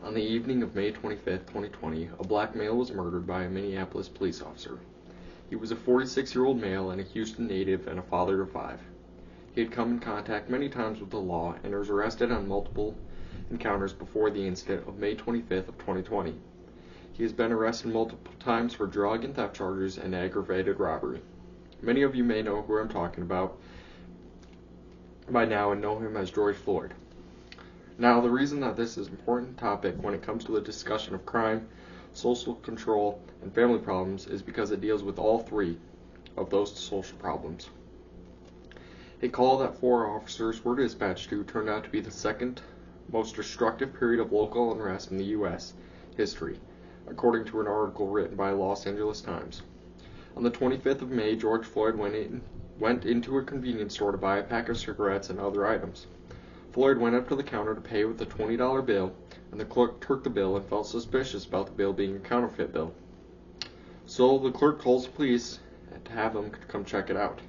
On the evening of May 25, 2020, a black male was murdered by a Minneapolis police officer. He was a 46-year-old male and a Houston native and a father of 5. He had come in contact many times with the law and was arrested on multiple encounters before the incident of May 25th of 2020. He has been arrested multiple times for drug and theft charges and aggravated robbery. Many of you may know who I'm talking about by now and know him as George Floyd. Now, the reason that this is an important topic when it comes to the discussion of crime, social control, and family problems is because it deals with all 3 of those social problems. A call that 4 officers were dispatched to turned out to be the second most destructive period of local unrest in the U.S. history, according to an article written by Los Angeles Times. On the 25th of May, George Floyd went into a convenience store to buy a pack of cigarettes and other items. Floyd went up to the counter to pay with a $20 bill, and the clerk took the bill and felt suspicious about the bill being a counterfeit bill. So the clerk calls the police to have them come check it out.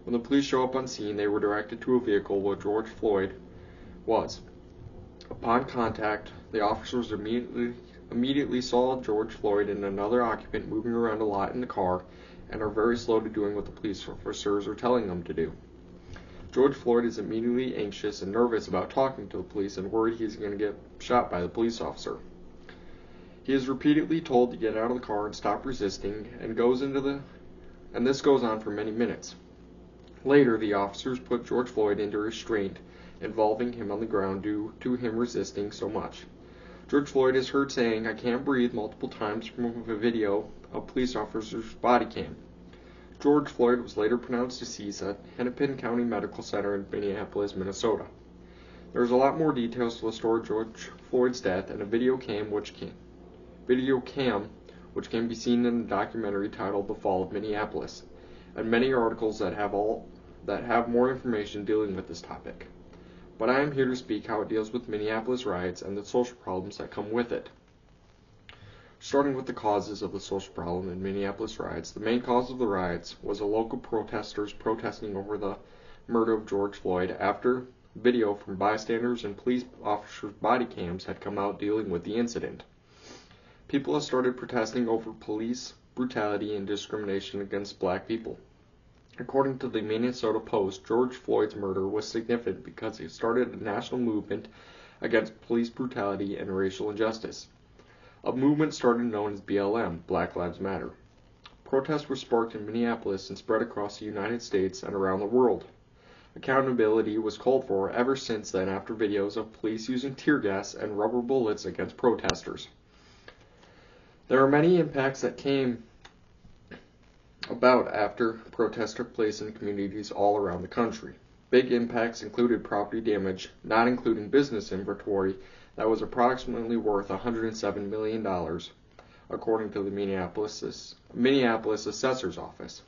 When the police show up on scene, they were directed to a vehicle where George Floyd was. Upon contact, the officers immediately saw George Floyd and another occupant moving around a lot in the car and are very slow to doing what the police officers are telling them to do. George Floyd is immediately anxious and nervous about talking to the police and worried he's going to get shot by the police officer. He is repeatedly told to get out of the car and stop resisting, and this goes on for many minutes. Later, the officers put George Floyd into restraint, involving him on the ground due to him resisting so much. George Floyd is heard saying, "I can't breathe," multiple times from a video of police officers' body cam. George Floyd was later pronounced deceased at Hennepin County Medical Center in Minneapolis, Minnesota. There is a lot more details to the story of George Floyd's death and a video cam which can be seen in a documentary titled "The Fall of Minneapolis," and many articles that have more information dealing with this topic. But I am here to speak how it deals with Minneapolis riots and the social problems that come with it. Starting with the causes of the social problem in Minneapolis riots, the main cause of the riots was the local protesters protesting over the murder of George Floyd after video from bystanders and police officers' body cams had come out dealing with the incident. People have started protesting over police brutality and discrimination against black people. According to the Minnesota Post, George Floyd's murder was significant because it started a national movement against police brutality and racial injustice. A movement started known as BLM, Black Lives Matter. Protests were sparked in Minneapolis and spread across the United States and around the world. Accountability was called for ever since then after videos of police using tear gas and rubber bullets against protesters. There are many impacts that came about after protests took place in communities all around the country. Big impacts included property damage, not including business inventory, that was approximately worth $107 million, according to the Minneapolis Assessor's Office.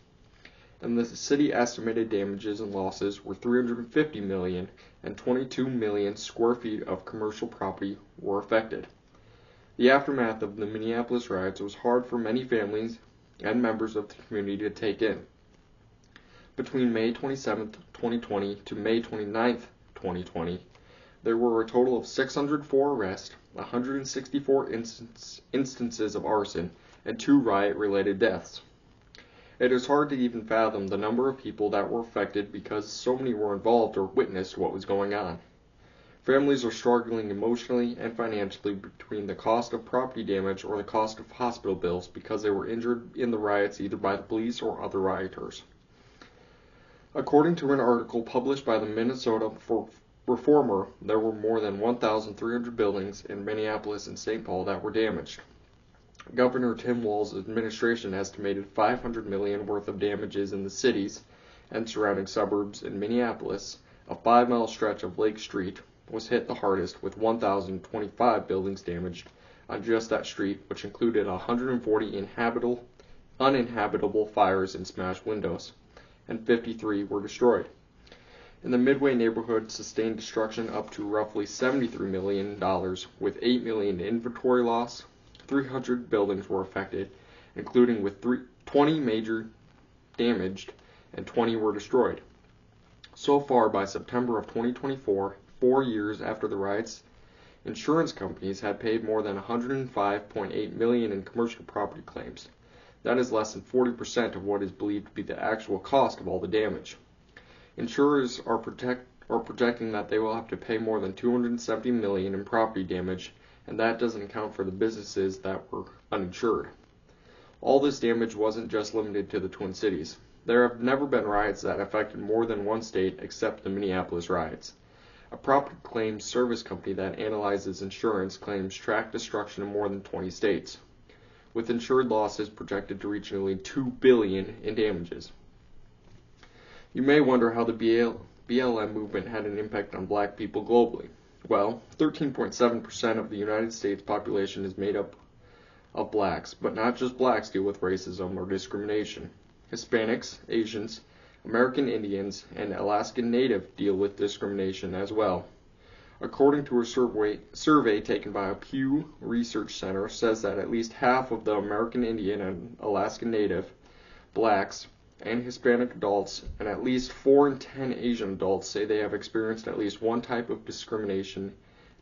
And the city estimated damages and losses were $350 million, and 22 million square feet of commercial property were affected. The aftermath of the Minneapolis riots was hard for many families and members of the community to take in. Between May 27, 2020 to May 29, 2020, there were a total of 604 arrests, 164 instances of arson, and 2 riot-related deaths. It is hard to even fathom the number of people that were affected because so many were involved or witnessed what was going on. Families are struggling emotionally and financially between the cost of property damage or the cost of hospital bills because they were injured in the riots either by the police or other rioters. According to an article published by the Minnesota Reformer, there were more than 1,300 buildings in Minneapolis and St. Paul that were damaged. Governor Tim Walz's administration estimated $500 million worth of damages in the cities and surrounding suburbs. In Minneapolis, a 5-mile stretch of Lake Street was hit the hardest, with 1,025 buildings damaged on just that street, which included 140 uninhabitable fires and smashed windows, and 53 were destroyed. In the Midway neighborhood, sustained destruction up to roughly $73 million, with $8 million in inventory loss. 300 buildings were affected, including with 20 major damaged and 20 were destroyed. So far, by September of 2024, 4 years after the riots Insurance companies had paid more than $105.8 million in commercial property claims. That is less than 40% of what is believed to be the actual cost of all the damage. Insurers are projecting that they will have to pay more than $270 million in property damage, and that doesn't account for the businesses that were uninsured. All this damage wasn't just limited to the Twin Cities. There have never been riots that affected more than one state except the Minneapolis riots. A property claims service company that analyzes insurance claims track destruction in more than 20 states, with insured losses projected to reach nearly $2 billion in damages. You may wonder how the BLM movement had an impact on black people globally. Well, 13.7% of the United States population is made up of blacks, but not just blacks deal with racism or discrimination. Hispanics, Asians, American Indians, and Alaskan Native deal with discrimination as well. According to a survey taken by a Pew Research Center, says that at least half of the American Indian and Alaskan Native, blacks, and Hispanic adults, and at least 4 in 10 Asian adults say they have experienced at least one type of discrimination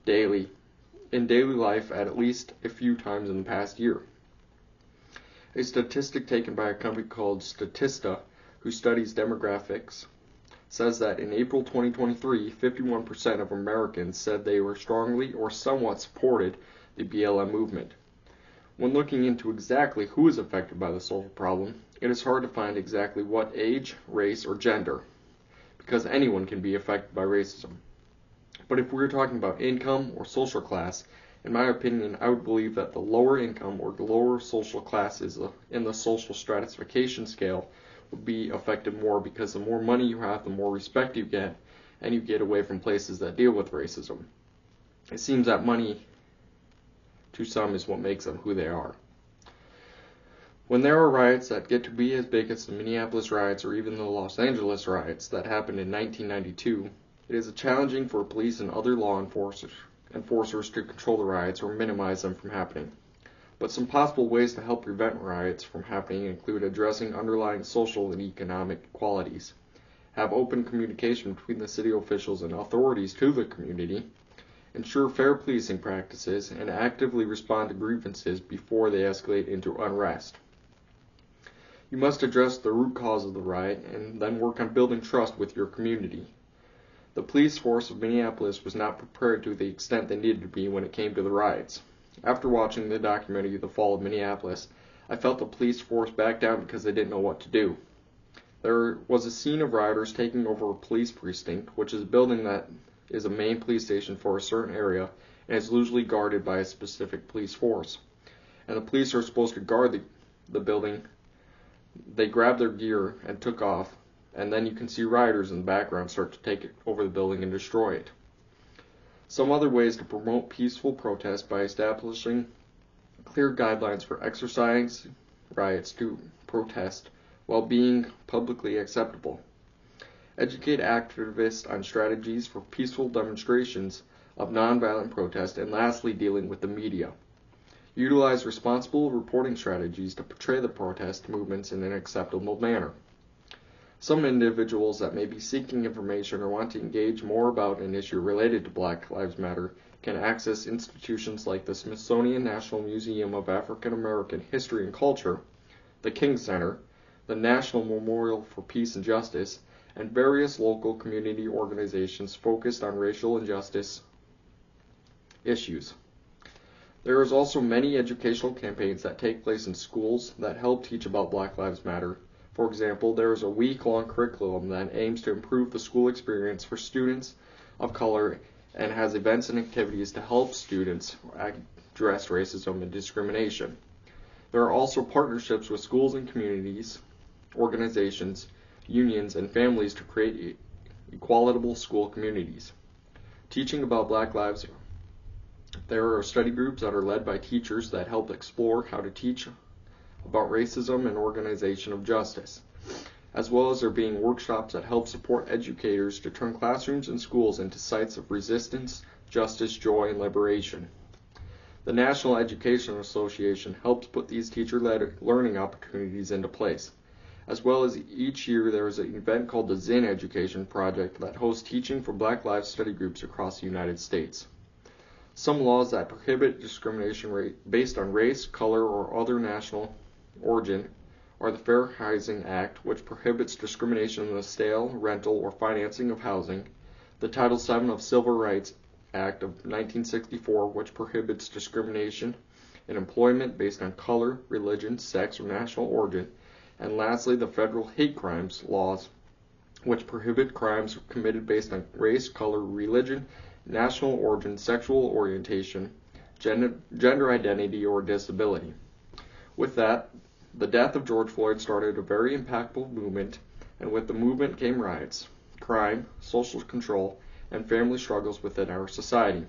in daily life at least a few times in the past year. A statistic taken by a company called Statista, who studies demographics, says that in April 2023, 51% of Americans said they were strongly or somewhat supported the BLM movement. When looking into exactly who is affected by the social problem, it is hard to find exactly what age, race, or gender, because anyone can be affected by racism. But if we're talking about income or social class, in my opinion, I would believe that the lower income or the lower social classes in the social stratification scale would be affected more, because the more money you have, the more respect you get, and you get away from places that deal with racism. It seems that money, to some, is what makes them who they are. When there are riots that get to be as big as the Minneapolis riots or even the Los Angeles riots that happened in 1992, it is challenging for police and other law enforcers to control the riots or minimize them from happening. But some possible ways to help prevent riots from happening include addressing underlying social and economic qualities, have open communication between the city officials and authorities to the community, ensure fair policing practices, and actively respond to grievances before they escalate into unrest. You must address the root cause of the riot and then work on building trust with your community. The police force of Minneapolis was not prepared to the extent they needed to be when it came to the riots. After watching the documentary The Fall of Minneapolis, I felt the police force back down because they didn't know what to do. There was a scene of rioters taking over a police precinct, which is a building that is a main police station for a certain area and is usually guarded by a specific police force. And the police are supposed to guard the building. They grabbed their gear and took off, and then you can see rioters in the background start to take over the building and destroy it. Some other ways to promote peaceful protest by establishing clear guidelines for exercising riots to protest while being publicly acceptable. Educate activists on strategies for peaceful demonstrations of nonviolent protest, and lastly, dealing with the media. Utilize responsible reporting strategies to portray the protest movements in an acceptable manner. Some individuals that may be seeking information or want to engage more about an issue related to Black Lives Matter can access institutions like the Smithsonian National Museum of African American History and Culture, the King Center, the National Memorial for Peace and Justice, and various local community organizations focused on racial injustice issues. There is also many educational campaigns that take place in schools that help teach about Black Lives Matter. For example, there is a week-long curriculum that aims to improve the school experience for students of color and has events and activities to help students address racism and discrimination. There are also partnerships with schools and communities, organizations, unions, and families to create equitable school communities. Teaching about Black lives, there are study groups that are led by teachers that help explore how to teach about racism and organization of justice, as well as there being workshops that help support educators to turn classrooms and schools into sites of resistance, justice, joy, and liberation. The National Education Association helps put these teacher-led learning opportunities into place, as well as each year there is an event called the Zinn Education Project that hosts teaching for Black Lives study groups across the United States. Some laws that prohibit discrimination based on race, color, or other national origin are the Fair Housing Act, which prohibits discrimination in the sale, rental, or financing of housing, the Title VII of Civil Rights Act of 1964, which prohibits discrimination in employment based on color, religion, sex, or national origin, and lastly, the federal hate crimes laws, which prohibit crimes committed based on race, color, religion, national origin, sexual orientation, gender identity, or disability. With that, the death of George Floyd started a very impactful movement, and with the movement came riots, crime, social control, and family struggles within our society.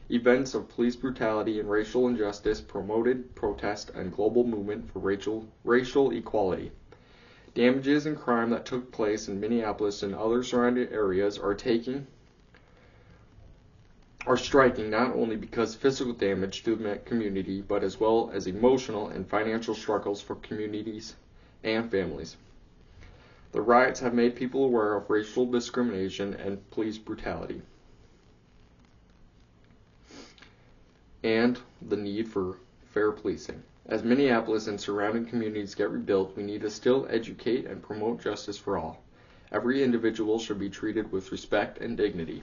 Events of police brutality and racial injustice promoted protest and global movement for racial equality. Damages and crime that took place in Minneapolis and other surrounding areas are striking not only because physical damage to the community, but as well as emotional and financial struggles for communities and families. The riots have made people aware of racial discrimination and police brutality, and the need for fair policing. As Minneapolis and surrounding communities get rebuilt, we need to still educate and promote justice for all. Every individual should be treated with respect and dignity.